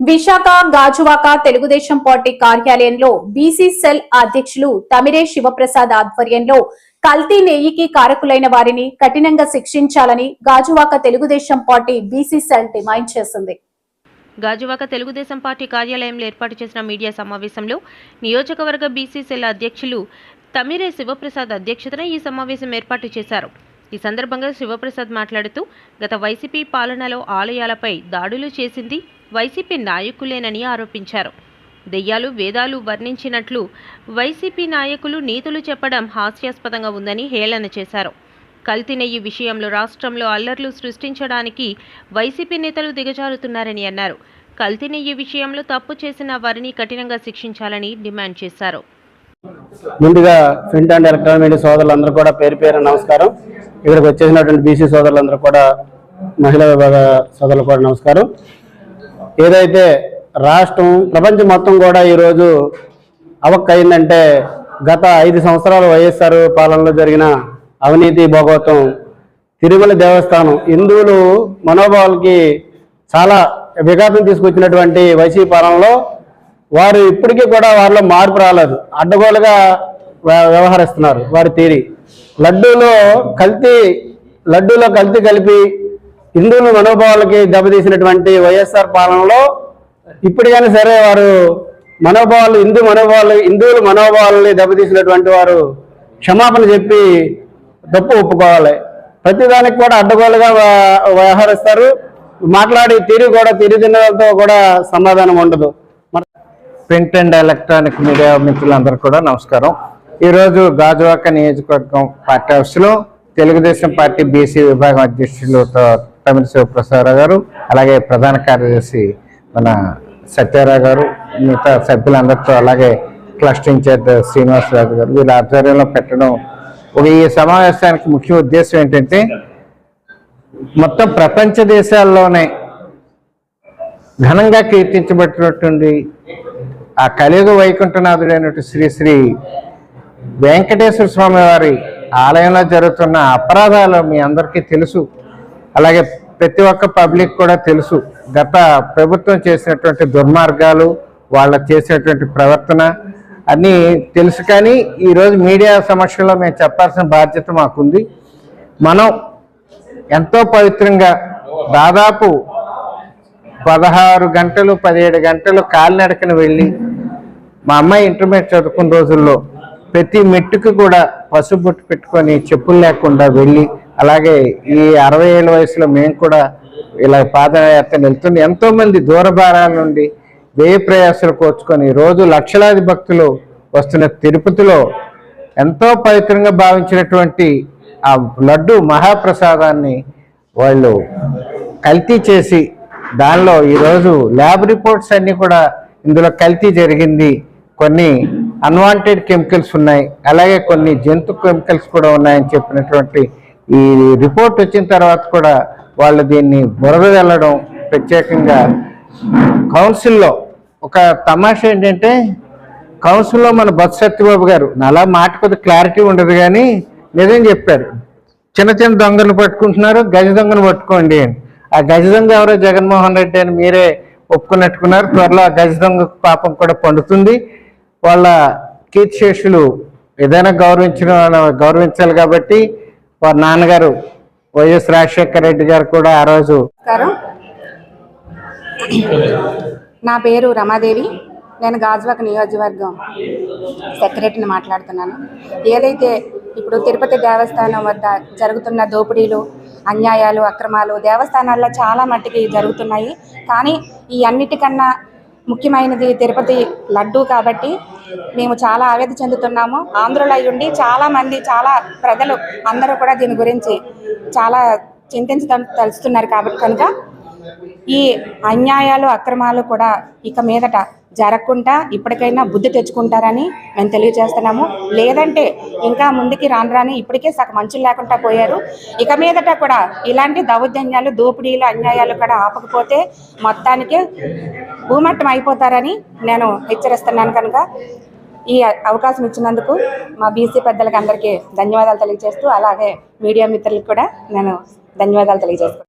Visakha Gajuwaka Telugu Desam party కార్యాలయంలో BC cell అధ్యక్షులు తమిరే శివప్రసాద్ ఆధ్వర్యంలో కల్తీ నెయ్యికి కారకులైన వారిని కఠినంగా శిక్షించాలని Gajuwaka Telugu Desam party BC cell demand చేసింది. గాజువాక తెలుగుదేశం పార్టీ కార్యాలయంలో ఏర్పాటు చేసిన మీడియా సమావేశంలో నియోజకవర్గ బీసీ సెల్ అధ్యక్షులు తమిరే శివప్రసాద్ అధ్యక్షతన ఈ సమావేశం ఏర్పాటు చేశారు. ఈ సందర్భంగా శివప్రసాద్ మాట్లాడుతూ గత వైసీపీ పాలనలో ఆలయాలపై దాడులు చేసింది వైసీపీ నాయకులేనని ఆరోపించారు. దెయ్యాలు వేదాలు వర్ణించినట్లు వైసీపీ నాయకులు నీతులు చెప్పడం హాస్యాస్పదంగా ఉందని హేళన చేశారు. కల్తీ నెయ్యి విషయంలో రాష్ట్రంలో అల్లర్లు సృష్టించడానికి వైసీపీ నేతలు దిగజారుతున్నారని అన్నారు. కల్తీ నెయ్యి విషయంలో తప్పు చేసిన వారిని కఠినంగా శిక్షించాలని డిమాండ్ చేశారు. ముందుగా ప్రింట్ అండ్ ఎలక్ట్రానిక్ మీడియా సోదరులందరూ కూడా పేరు పేరు నమస్కారం. ఇక్కడికి వచ్చేసినటువంటి బీసీ సోదరులందరూ కూడా, మహిళా విభాగ సోదరులు కూడా నమస్కారం. ఏదైతే రాష్ట్రం ప్రపంచం మొత్తం కూడా ఈరోజు అవక్కయిందంటే గత 5 సంవత్సరాలు వైఎస్ఆర్ పాలనలో జరిగిన అవినీతి భోగవతం, తిరుమల దేవస్థానం హిందువులు మనోభావాలకి చాలా విఘాతం తీసుకొచ్చినటువంటి వైసీపీ పాలనలో వారు ఇప్పటికీ కూడా వారిలో మార్పు రాలేదు. అడ్డగోలుగా వ్యవహరిస్తున్నారు. వారి తీరి లడ్డూలో కల్తీ కలిపి హిందువుల మనోభావాలకి దెబ్బతీసినటువంటి వైఎస్ఆర్ పాలనలో ఇప్పటికైనా సరే వారు హిందువుల మనోభావాలని దెబ్బతీసినటువంటి వారు క్షమాపణ చెప్పి తప్పు ఒప్పుకోవాలి. ప్రతిదానికి కూడా అడ్డగోలుగా వ్యవహరిస్తారు. మాట్లాడి తీరుదిన్నలతో కూడా సమాధానం ఉండదు. ప్రింట్ అండ్ ఎలక్ట్రానిక్ మీడియా మిత్రులందరూ కూడా నమస్కారం. ఈరోజు గాజువాక నియోజకవర్గం పార్టీ ఆఫీసులో తెలుగుదేశం పార్టీ బీసీ విభాగం అధ్యక్షులు తమిళ శివప్రసాద్ గారు, అలాగే ప్రధాన కార్యదర్శి మన సత్యారావు గారు, మిగతా సభ్యులందరితో, అలాగే క్లస్టర్ ఇన్ఛార్జ్ శ్రీనివాసరాజు గారు వీళ్ళ ఆధ్వర్యంలో పెట్టడం ఈ సమావేశానికి ముఖ్య ఉద్దేశం ఏంటంటే, మొత్తం ప్రపంచ దేశాల్లోనే ఘనంగా కీర్తించబడినటువంటి ఆ కలియుగ వైకుంఠనాథుడైనటువంటి శ్రీ శ్రీ వెంకటేశ్వర స్వామి వారి ఆలయంలో జరుగుతున్న అపరాధాలు మీ అందరికీ తెలుసు. అలాగే ప్రతి ఒక్క పబ్లిక్ కూడా తెలుసు. గత ప్రభుత్వం చేసినటువంటి దుర్మార్గాలు, వాళ్ళ చేసినటువంటి ప్రవర్తన అన్నీ తెలుసు. కానీ ఈరోజు మీడియా సమక్షంలో మేము చెప్పాల్సిన బాధ్యత మాకుంది. మనం ఎంతో పవిత్రంగా దాదాపు 16 గంటలు 17 గంటలు కాలినడకన వెళ్ళి, మా అమ్మాయి ఇంటర్మీడియట్ చదువుకున్న రోజుల్లో ప్రతి మెట్టుకు కూడా పసుపు బొట్టు పెట్టుకొని చెప్పులు లేకుండా వెళ్ళి, అలాగే ఈ 60 ఏళ్ళ వయసులో మేము కూడా ఇలా పాదయాత్ర వెళ్తుంది. ఎంతోమంది దూరభారాల నుండి వ్యయ ప్రయాసాలు కోర్చుకొని రోజు లక్షలాది భక్తులు వస్తున్న తిరుపతిలో ఎంతో పవిత్రంగా భావించినటువంటి ఆ లడ్డు మహాప్రసాదాన్ని వాళ్ళు కల్తీ చేసి, దానిలో ఈరోజు ల్యాబ్ రిపోర్ట్స్ అన్నీ కూడా ఇందులో కల్తీ జరిగింది, కొన్ని అన్వాంటెడ్ కెమికల్స్ ఉన్నాయి, అలాగే కొన్ని జంతు కెమికల్స్ కూడా ఉన్నాయని చెప్పినటువంటి ఈ రిపోర్ట్ వచ్చిన తర్వాత కూడా వాళ్ళు దీన్ని బురద వెళ్ళడం, ప్రత్యేకంగా కౌన్సిల్లో ఒక తమాషా ఏంటంటే, కౌన్సిల్లో మన బొత్స సత్యబాబు గారు అలా మాట కొద్దిగా క్లారిటీ ఉండదు కానీ నిజం చెప్పారు. చిన్న చిన్న దొంగలు పట్టుకుంటున్నారు, గజ దొంగను పట్టుకోండి అని. ఆ గజ దొంగ ఎవరో జగన్మోహన్ రెడ్డి అని మీరే ఒప్పుకున్నట్టుకున్నారు. త్వరలో ఆ గజ దొంగ పాపం కూడా పండుతుంది. వాళ్ళ కీర్తిశేషులు ఏదైనా గౌరవించాలి కాబట్టి వారి నాన్నగారు వైఎస్ రాజశేఖర రెడ్డి గారు కూడా ఆ రోజు. నా పేరు రమాదేవి. నేను గాజువాక నియోజకవర్గం సెక్రటరీని మాట్లాడుతున్నాను. ఏదైతే ఇప్పుడు తిరుపతి దేవస్థానం వద్ద జరుగుతున్న దోపిడీలు, అన్యాయాలు, అక్రమాలు దేవస్థానాల్లో చాలా మట్టికి జరుగుతున్నాయి. కానీ ఈ అన్నిటికన్నా ముఖ్యమైనది తిరుపతి లడ్డు కాబట్టి మేము చాలా ఆవేదన చెందుతున్నాము. ఆంధ్రులు అయి ఉండి చాలామంది, చాలా ప్రజలు అందరూ కూడా దీని గురించి చాలా చింతించదలుస్తున్నారు. కాబట్టి కనుక ఈ అన్యాయాలు, అక్రమాలు కూడా ఇక మీదట జరగకుండా ఇప్పటికైనా బుద్ధి తెచ్చుకుంటారని మేము తెలియజేస్తున్నాము. లేదంటే ఇంకా ముందుకి రాని ఇప్పటికే సగం మంచులు లేకుండా పోయారు. ఇక మీదట కూడా ఇలాంటి దౌర్జన్యాలు, దోపిడీలు, అన్యాయాలు కూడా ఆపకపోతే మొత్తానికి భూమట్టం అయిపోతారని నేను హెచ్చరిస్తున్నాను. కనుక ఈ అవకాశం ఇచ్చినందుకు మా బీసీ పెద్దలకి అందరికీ ధన్యవాదాలు తెలియజేస్తూ, అలాగే మీడియా మిత్రులకు కూడా నేను ధన్యవాదాలు తెలియజేస్తాను.